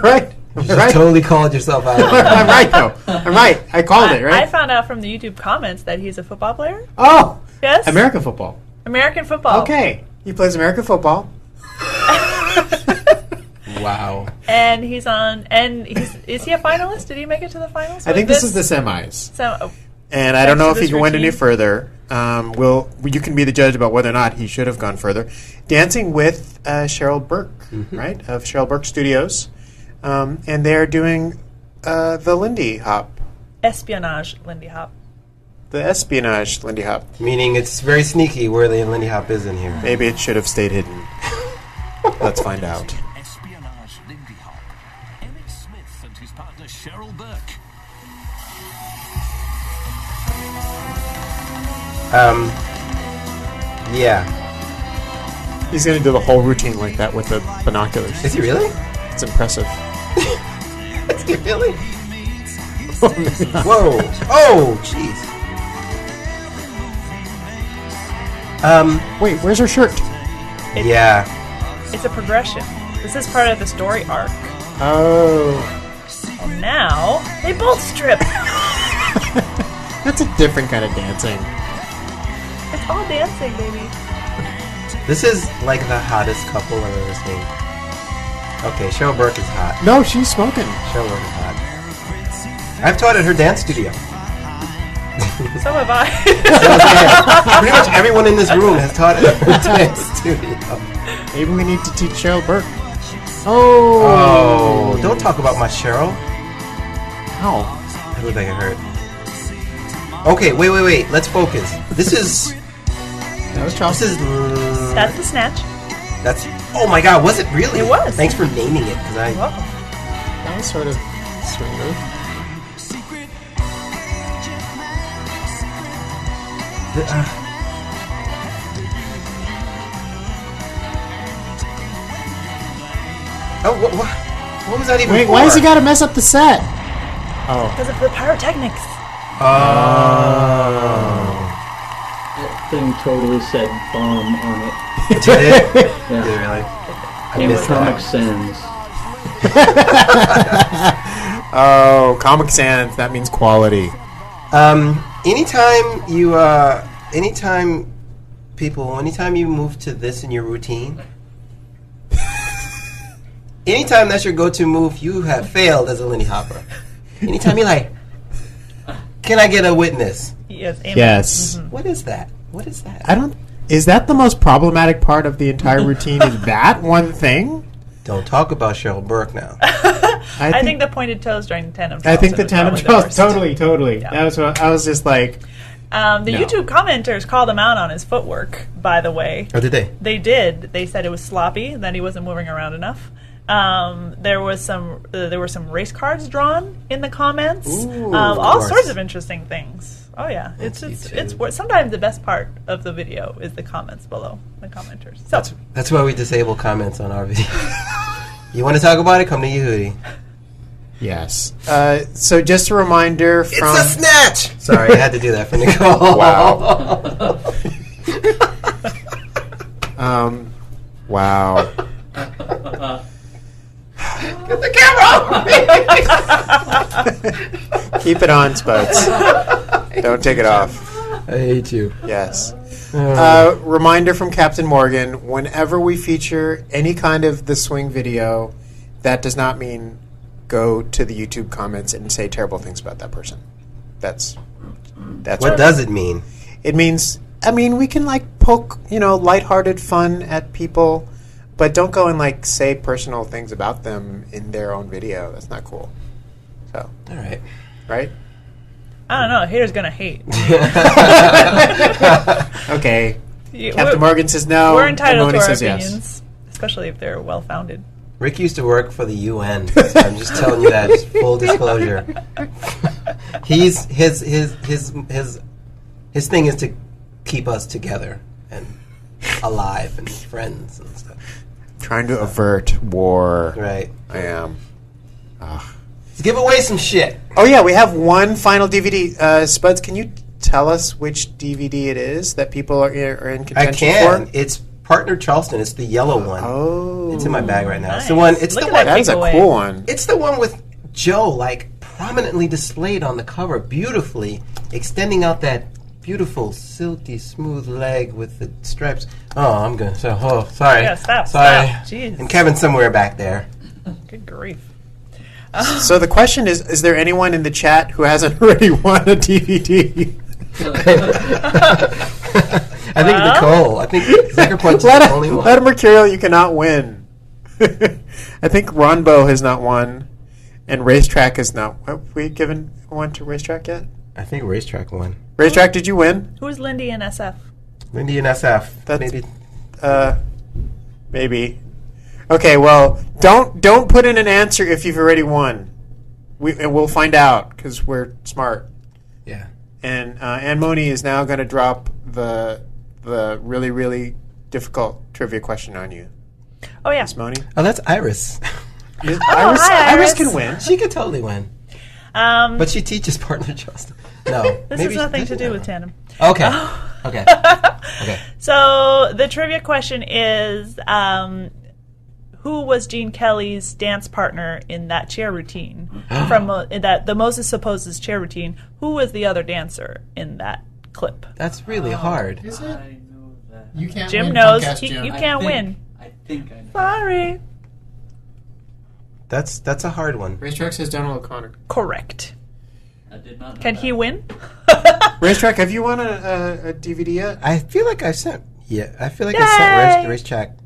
right? You totally called yourself out. I'm right, though. I'm right. I called it, right? I found out from the YouTube comments that he's a football player. Oh! Yes? American football. American football. Okay. He plays American football. Wow. And is he a finalist? Did he make it to the finals? I think this is the semis. So, and I don't know if he went any further. You can be the judge about whether or not he should have gone further. Dancing with Cheryl Burke, right, of Cheryl Burke Studios. And they're doing the Lindy Hop. Espionage Lindy Hop. The espionage Lindy Hop. Meaning it's very sneaky where the Lindy Hop is in here. Maybe it should have stayed hidden. Let's find out. Espionage Lindy Hop. Emmett Smith and his partner Cheryl Burke. Yeah. He's going to do the whole routine like that with the binoculars. Is he really? It's impressive. Is he really? Whoa. Oh, jeez. Wait, where's her shirt? It's a progression. This is part of the story arc. Oh. And now they both strip. That's a different kind of dancing. It's all dancing, baby. This is like the hottest couple I've ever seen. Okay, Cheryl Burke is hot. No, she's smoking. Cheryl Burke is hot. I've taught at her dance studio. So have I. Pretty much everyone in this room has taught at her dance studio. Maybe we need to teach Cheryl Burke. Oh, don't talk about my Cheryl. How? I look like it hurt. Okay, wait. Let's focus. This is... That was Charles. That's the snatch. That's... Oh my god, was it really? It was. Thanks for naming it, because You're welcome. That was sort of smooth. What was that even Wait, for? why has he got to mess up the set? Oh. Because of the pyrotechnics. That thing totally said bomb on it. Did it? Yeah. Did it really? Came with Comic Sans. Oh, Comic Sans. That means quality. Anytime you move to this in your routine, anytime that's your go-to move, you have failed as a Lindy Hopper. Anytime you're like, can I get a witness? Yes. Amen. Yes. Mm-hmm. What is that? What is that? Is that the most problematic part of the entire routine? Is that one thing? Don't talk about Cheryl Burke now. I think the pointed toes during the tandem. I think the tandem toes. Totally. Yeah. That was what I was just like. YouTube commenters called him out on his footwork, by the way. Oh, did they? They did. They said it was sloppy, that he wasn't moving around enough. There were some race cards drawn in the comments. Ooh, all of sorts course. of interesting things. Oh yeah, it's YouTube. sometimes the best part of the video is the comments below, the commenters. So That's why we disable comments on our video. You want to talk about it? Come to Yehoodi. Yes. So just a reminder from... It's a snatch! Sorry, I had to do that for Nicole. Wow. Wow. Get the camera off! Keep it on, Spuds. Don't take it off. I hate you. Yes. Reminder from Captain Morgan, whenever we feature any kind of the swing video, that does not mean go to the YouTube comments and say terrible things about that person. That's What does it mean? It means, we can poke, lighthearted fun at people, but don't go and say personal things about them in their own video. That's not cool. So, all right. Right? I don't know. Haters gonna hate. Okay. Captain Morgan says no. We're entitled and Mony to our says opinions, yes. especially if they're well founded. Rick used to work for the UN. So I'm just telling you that, just full disclosure. His thing is to keep us together and alive and friends and stuff. Trying to avert war. Right. I am. Let's give away some shit. Oh yeah, we have one final DVD. Spuds, can you tell us which DVD it is that people are in contention I can. for? It's Partner Charleston. It's the yellow one. Oh, it's in my bag right now. Nice. It's the one. It's Look the at one. That is a cool one. It's the one with Joe prominently displayed on the cover, beautifully extending out that beautiful, silky, smooth leg with the stripes. Oh, I'm good. Sorry. Yeah, stop. Sorry. Jeez. And Kevin's somewhere back there. Good grief. So the question is there anyone in the chat who hasn't already won a DVD? I think Nicole. I think Zucker Punch is the only one. Let Mercurial, you cannot win. I think Ronbo has not won, and Racetrack has not. Have we given one to Racetrack yet? I think Racetrack won. Racetrack, did you win? Who's Lindy and SF? Lindy and SF. That's, maybe. Maybe. Okay, well, don't put in an answer if you've already won. We'll find out because we're smart. Yeah. And Ann Mony is now going to drop the really, really difficult trivia question on you. Oh, yeah. Miss Mony? Oh, that's Iris. Hi, Iris can win. She could totally win. But she teaches Partner Charleston. No. This has nothing to do with tandem. Okay. Okay. Okay. So the trivia question is, who was Gene Kelly's dance partner in that chair routine? From the Moses Supposes chair routine. Who was the other dancer in that clip? That's really hard. Is it? I know that. You can't Jim win. knows. Podcast Jim. You can't win. I think I know. Sorry. That's a hard one. Racetrack says Donald O'Connor. Correct. I did not know Can that. he win? Racetrack, have you won a DVD yet? I feel like I sent. Yeah, I feel like Yay! I sent Racetrack.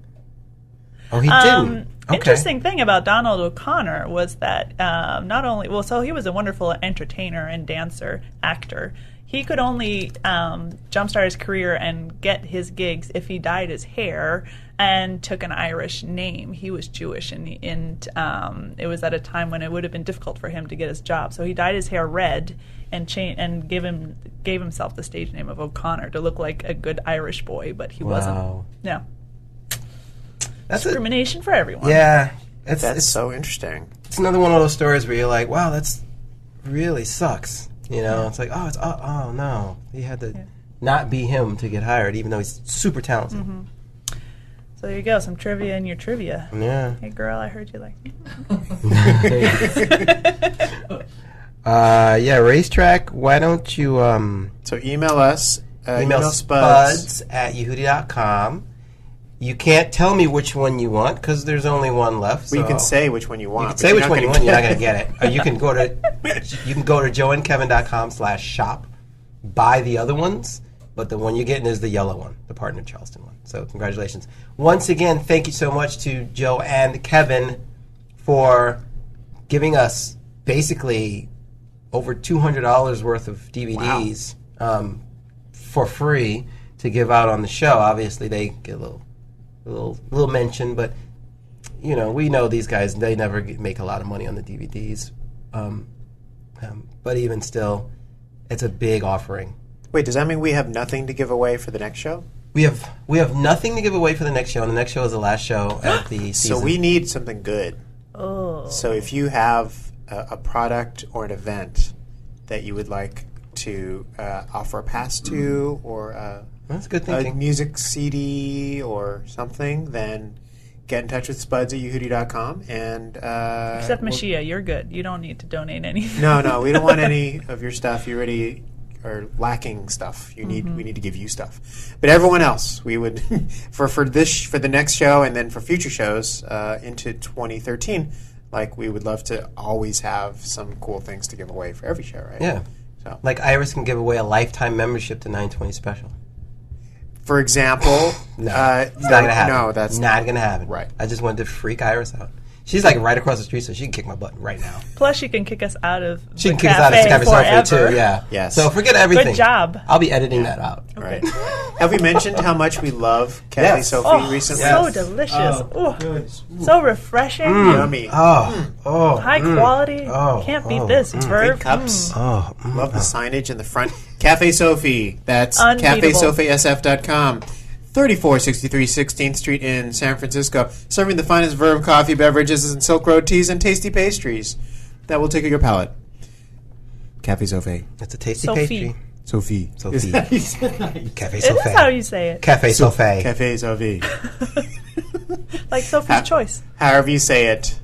Oh, he didn't. Okay. Interesting thing about Donald O'Connor was that not only so he was a wonderful entertainer and dancer, actor. He could only jumpstart his career and get his gigs if he dyed his hair and took an Irish name. He was Jewish, and it was at a time when it would have been difficult for him to get his job. So he dyed his hair red and gave himself the stage name of O'Connor to look like a good Irish boy, but he wasn't. Yeah. That's discrimination for everyone. Yeah. That's so interesting. It's another one of those stories where you're like, wow, that's really sucks. You know, it's like, oh no. He had to not be him to get hired, even though he's super talented. Mm-hmm. So there you go, some trivia in your trivia. Yeah. Hey girl, I heard you like yeah, Racetrack, why don't you so email us email spuds at yehoodi.com. You can't tell me which one you want because there's only one left. Well, you can say which one you want. You can say which one you want. You're not going to get it. Or you can go to joeandkevin.com/shop, buy the other ones, but the one you're getting is the yellow one, the Partner Charleston one. So congratulations. Once again, thank you so much to Joe and Kevin for giving us basically over $200 worth of DVDs for free to give out on the show. Obviously, they get a little mention, but we know these guys, they never make a lot of money on the DVDs. But even still, it's a big offering. Wait, does that mean we have nothing to give away for the next show? We have nothing to give away for the next show, and the next show is the last show of the season. So we need something good. Oh. So if you have a product or an event that you would like to offer a pass to, or that's good a thinking. music CD or something, then get in touch with spuds at yehoodi.com. And Except Meschiya, you're good. You don't need to donate anything. No, we don't want any of your stuff. You already are lacking stuff. We need to give you stuff. But everyone else, we would for the next show and then for future shows into 2013. Like, we would love to always have some cool things to give away for every show, right? Yeah. So, like Iris can give away a lifetime membership to 920 Special. for example, No, it's not gonna happen. No, that's not gonna happen. Right. I just wanted to freak Iris out. She's like right across the street, so she can kick my butt right now. Plus, she can kick us out of She the can kick us out of Cafe forever. Sophie too. Yeah. Yes. So forget everything. Good job. I'll be editing that out. Right. Have we mentioned how much we love Cafe Yes. Sophie recently? So delicious. So refreshing. Yummy. High quality. Can't beat this. Big Verve. cups. Love the signage in the front. Cafe Sophie. That's Unbeatable. CafeSophiesF.com. 3463 16th Street in San Francisco. Serving the finest Verve coffee, beverages, and Silk Road teas and tasty pastries that will tickle your palate. Cafe Sophie. It's a tasty Sophie. pastry. Sophie. Sophie. Cafe It Sophie. is how you say it. Cafe Sophie. Cafe Sophie. Like Sophie's Choice. However you say it,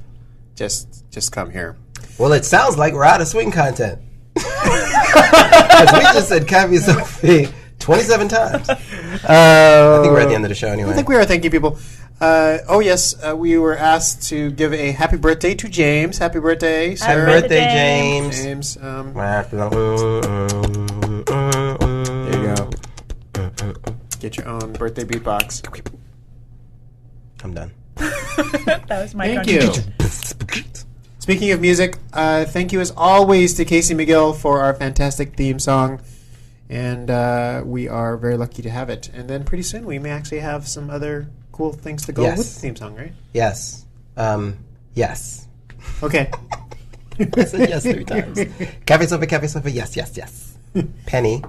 just come here. Well, it sounds like we're out of swing content. Because we just said Cafe Sophie 27 times. I think we're at the end of the show anyway. I think we are. Thank you, people. We were asked to give a happy birthday to James. Happy birthday, sir. Happy birthday, James. James. There you go. Get your own birthday beatbox. I'm done. That was my Thank you. contribution. Speaking of music, thank you as always to Casey McGill for our fantastic theme song. And we are very lucky to have it. And then pretty soon we may actually have some other cool things to go with the theme song, right? Yes. Yes. Okay. I said yes 3 times. Cafe Sophie, yes, yes, yes. Penny.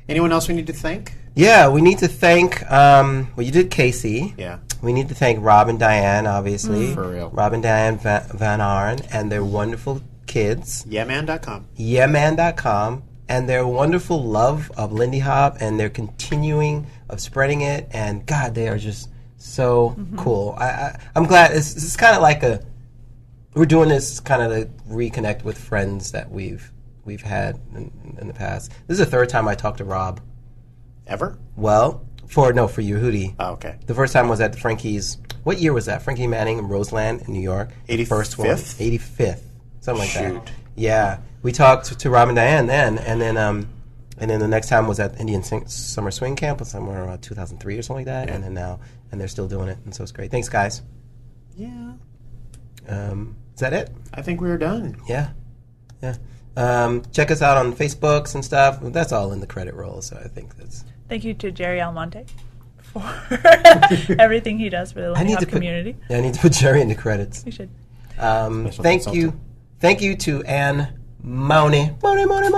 Anyone else we need to thank? Yeah, we need to thank, you did Casey. Yeah. We need to thank Rob and Diane, obviously. For real. Rob and Diane Van Haaren and their wonderful kids. Yeahman.com. Yeahman.com. And their wonderful love of Lindy Hop and their continuing of spreading it. And, God, they are just so cool. I'm glad. It's kind of like we're doing this kind of to reconnect with friends that we've had in the past. This is the 3rd time I talked to Rob. Ever? Well, for Yehoodi. Oh, okay. The first time was at the Frankie's. What year was that? Frankie Manning in Roseland in New York. 85th? First one. 85th. Something like that. Shoot. Yeah. We talked to Rob and Diane then, and then the next time was at Indian Summer Swing Camp, somewhere around 2003 or something like that, and then now, and they're still doing it, and so it's great. Thanks, guys. Yeah. Is that it? I think we're done. Yeah. Check us out on Facebooks and stuff. That's all in the credit roll, so I think that's... Thank you to Jerry Almonte for everything he does for the Lindy Hop community. I need to put Jerry in the credits. You should. Thank you to Ann Mony. Mony.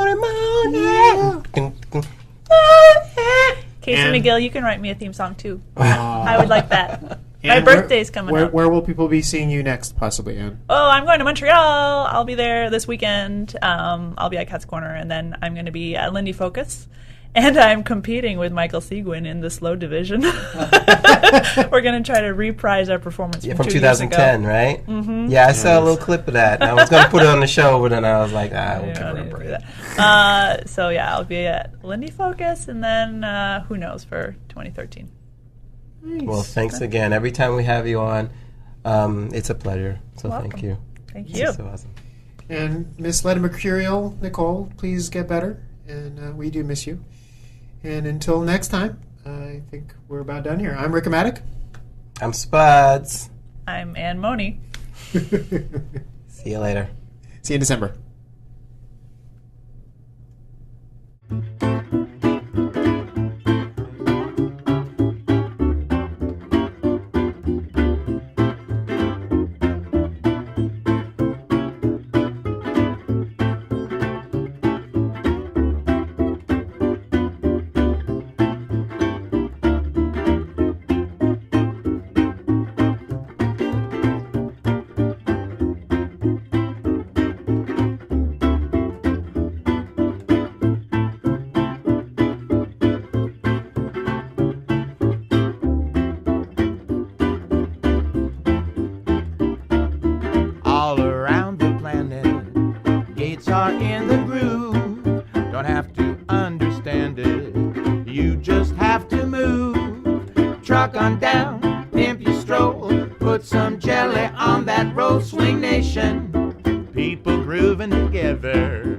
Casey McGill, you can write me a theme song too. I would like that. My birthday's coming up. Where will people be seeing you next, possibly, Ann? Oh, I'm going to Montreal. I'll be there this weekend. I'll be at Cat's Corner, and then I'm going to be at Lindy Focus. And I'm competing with Michael Seguin in the slow division. We're going to try to reprise our performance from 2 years ago. 2010, right? Mm-hmm. Yeah, I saw a little clip of that. And I was going to put it on the show, but then I was like, I won't remember it. So, yeah, I'll be at Lindy Focus, and then who knows for 2013. Nice. Well, thanks again. Every time we have you on, it's a pleasure. So thank you. Thank you. This is so awesome. And Miss Letta Mercurial, Nicole, please get better. And we do miss you. And until next time, I think we're about done here. I'm Rick-O-Matic. I'm Spuds. I'm Ann Mony. See you later. See you in December. in the groove. Don't have to understand it, you just have to move. Truck on down, pimp your stroll, put some jelly on that roll. Swing Nation, people grooving together.